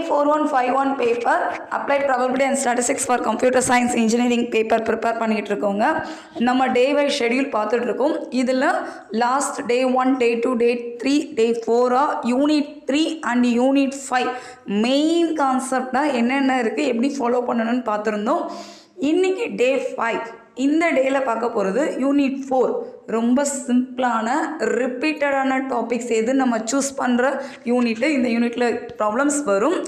A4151 paper applied probability and statistics for computer science engineering paper prepare பண்ணிகிட்டு இருக்கோங்க. நம்ம day wise schedule பார்த்துட்ருக்கோம். இதில் last day 1, day 2, day 3, day 4 unit 3 and unit 5 main கான்செப்டாக என்னென்ன இருக்குது, எப்படி ஃபாலோ பண்ணணும்னு பார்த்துருந்தோம். இன்றைக்கி டே 5 இந்த டேயில் பார்க்க போகிறது யூனிட் 4. ரொம்ப சிம்பிளான ரிப்பீட்டடான டாபிக்ஸ் எது நம்ம சூஸ் பண்ணுற யூனிட்டு. இந்த யூனிட்டில் ப்ராப்ளம்ஸ் வரும்.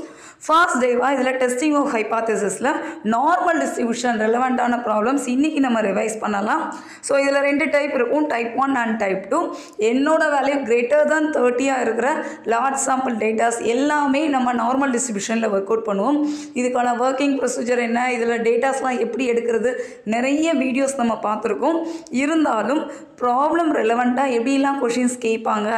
ஃபர்ஸ்ட் டேவா இதில் டெஸ்டிங் ஆஃப் ஹைபாத்தசிஸில் நார்மல் டிஸ்ட்ரிபியூஷன் ரெலவெண்ட்டான ப்ராப்ளம்ஸ் இன்றைக்கி நம்ம ரிவைஸ் பண்ணலாம். ஸோ இதில் 2 டைப் இருக்கும், டைப் 1 அண்ட் டைப் 2. என்னோட வேல்யூ கிரேட்டர் தான் 30 இருக்கிற லார்ஜ் சாம்பிள் டேட்டாஸ் எல்லாமே நம்ம நார்மல் டிஸ்ட்ரிபியூஷனில் ஒர்க் அவுட் பண்ணுவோம். இதுக்கான ஒர்க்கிங் ப்ரொசீஜர் என்ன, இதில் டேட்டாஸ்லாம் எப்படி எடுக்கிறது, நிறைய வீடியோஸ் நம்ம பார்த்துருக்கோம். இருந்தாலும் ப்ராப்ளம் ரெலவெண்ட்டாக எப்படிலாம் கொஷின்ஸ் கேட்பாங்க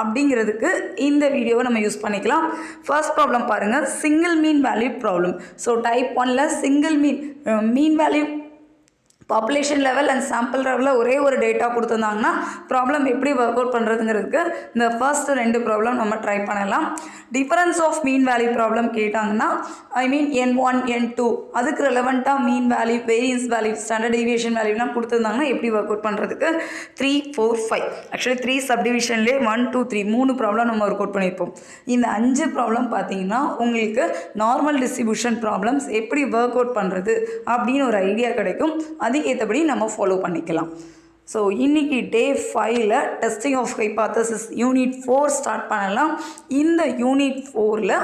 அப்படிங்கிறதுக்கு இந்த வீடியோவை நம்ம யூஸ் பண்ணிக்கலாம். ஃபர்ஸ்ட் ப்ராப்ளம் பாருங்கள், single mean value problem. So type 1ல் single mean value population level and sample லெவலில் ஒரே ஒரு டேட்டா கொடுத்துருந்தாங்கன்னா ப்ராப்ளம் எப்படி ஒர்க் அவுட் பண்ணுறதுங்கிறதுக்கு இந்த ஃபர்ஸ்ட் 2 ப்ராப்ளம் நம்ம ட்ரை பண்ணலாம். Difference of mean value problem கேட்டாங்கன்னா N1, N2 அதுக்கு ரெலவெண்ட்டாக mean value, variance value, standard deviation வேல்யூலாம் கொடுத்துருந்தாங்கன்னா எப்படி ஒர்க் அவுட் பண்ணுறதுக்கு 3, 4, 5 ஆக்சுவலி 3 சப்டிவிஷன்லேயே 1, 2, 3 3 ப்ராப்ளம் நம்ம ஒர்க் அவுட் பண்ணியிருப்போம். இந்த 5 ப்ராப்ளம் பார்த்தீங்கன்னா உங்களுக்கு நார்மல் டிஸ்ட்ரிபியூஷன் ப்ராப்ளம்ஸ் எப்படி ஒர்க் அவுட் பண்ணுறது அப்படின்னு ஒரு ஐடியா கிடைக்கும். அதுக்கேற்றபடி நம்ம ஃபாலோ பண்ணிக்கலாம். ஸோ இன்றைக்கி டே 5ல் testing of hypothesis unit 4 start பண்ணலாம். இந்த யூனிட் 4ல்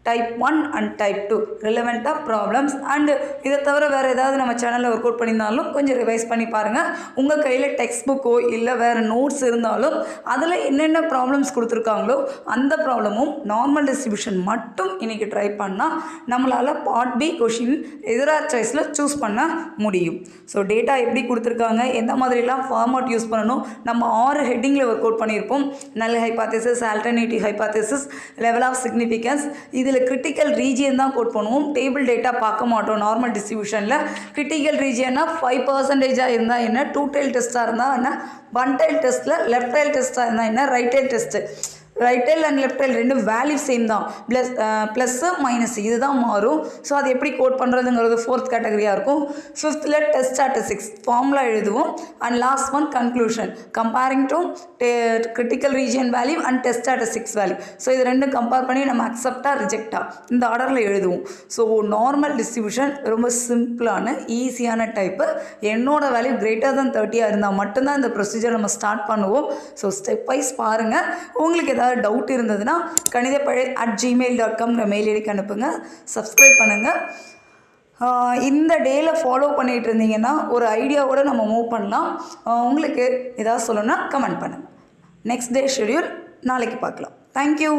டைப் 1 அண்ட் டைப் 2 ரிலவெண்ட்டாக ப்ராப்ளம்ஸ் அண்டு இதை தவிர வேறு ஏதாவது நம்ம சேனலில் ஒர்க் அவுட் பண்ணியிருந்தாலும் கொஞ்சம் ரிவைஸ் பண்ணி பாருங்கள். உங்கள் கையில் டெக்ஸ்ட் புக்கோ இல்லை வேறு நோட்ஸ் இருந்தாலும் அதில் என்னென்ன ப்ராப்ளம்ஸ் கொடுத்துருக்காங்களோ அந்த ப்ராப்ளமும் நார்மல் டிஸ்ட்ரிபியூஷன் மட்டும் இன்றைக்கி ட்ரை பண்ணால் நம்மளால் பார்ட் பி கொஷின் எதிராக சாய்ஸில் சூஸ் பண்ண முடியும். ஸோ டேட்டா எப்படி கொடுத்துருக்காங்க, எந்த மாதிரிலாம் ஃபார்மேட் யூஸ் பண்ணணும், நம்ம 6 ஹெட்டிங்கில் ஒர்க் அவுட் பண்ணியிருப்போம். Null hypothesis, alternative hypothesis, level of significance. இதில் கிரிட்டிக்கல் ரீஜியன் தான் கோட் பண்ணுவோம். டேபிள் டேட்டா பார்க்க மாட்டோம். நார்மல் டிஸ்ட்ரிபியூஷனில் கிரிட்டிக்கல் ரீஜியன்னா 5% இருந்தால் என்ன, 2 டைல் டெஸ்ட்டாக இருந்தால் என்ன, 1 டைல் டெஸ்ட்டில் லெஃப்ட் டைல் டெஸ்ட்டாக இருந்தால் என்ன, right tail test. Right tail and left tail 2 value same தான், ப்ளஸ்ஸு மைனஸ் இதுதான் மாறும். ஸோ அது எப்படி கோட் பண்ணுறதுங்கிறது 4th கேட்டகரியாக இருக்கும். 5th டெஸ்ட் ஸ்டாட்டிஸ்டிக்ஸ் ஃபார்முலா எழுதுவோம். And last one conclusion comparing to critical region value and test statistics value. So இது 2 compare பண்ணி நம்ம அக்செப்டாக ரிஜெக்டாக இந்த ஆர்டரில் எழுதுவோம். ஸோ நார்மல் டிஸ்ட்ரிபியூஷன் ரொம்ப சிம்பிளான ஈஸியான டைப்பு. என்னோட வேல்யூ கிரேட்டர் தான் 30 இருந்தால் மட்டும்தான் இந்த ப்ரொசீஜர் நம்ம ஸ்டார்ட் பண்ணுவோம். ஸோ ஸ்டெப் வைஸ் பாருங்கள். உங்களுக்கு ஏதாவது டவுட் இருந்ததுன்னா kanidapazhi@gmail.com மெயில் ஐடிக்கு அனுப்புங்க. சப்ஸ்கிரைப் பண்ணுங்கள். இந்த டேயில் ஃபாலோ பண்ணிகிட்டு இருந்தீங்கன்னா ஒரு ஐடியாவோடு நம்ம மூவ் பண்ணலாம். உங்களுக்கு ஏதாவது சொல்லணும்னா கமெண்ட் பண்ணுங்கள். நெக்ஸ்ட் டே ஷெடியூல் நாளைக்கு பார்க்கலாம். தேங்க்யூ.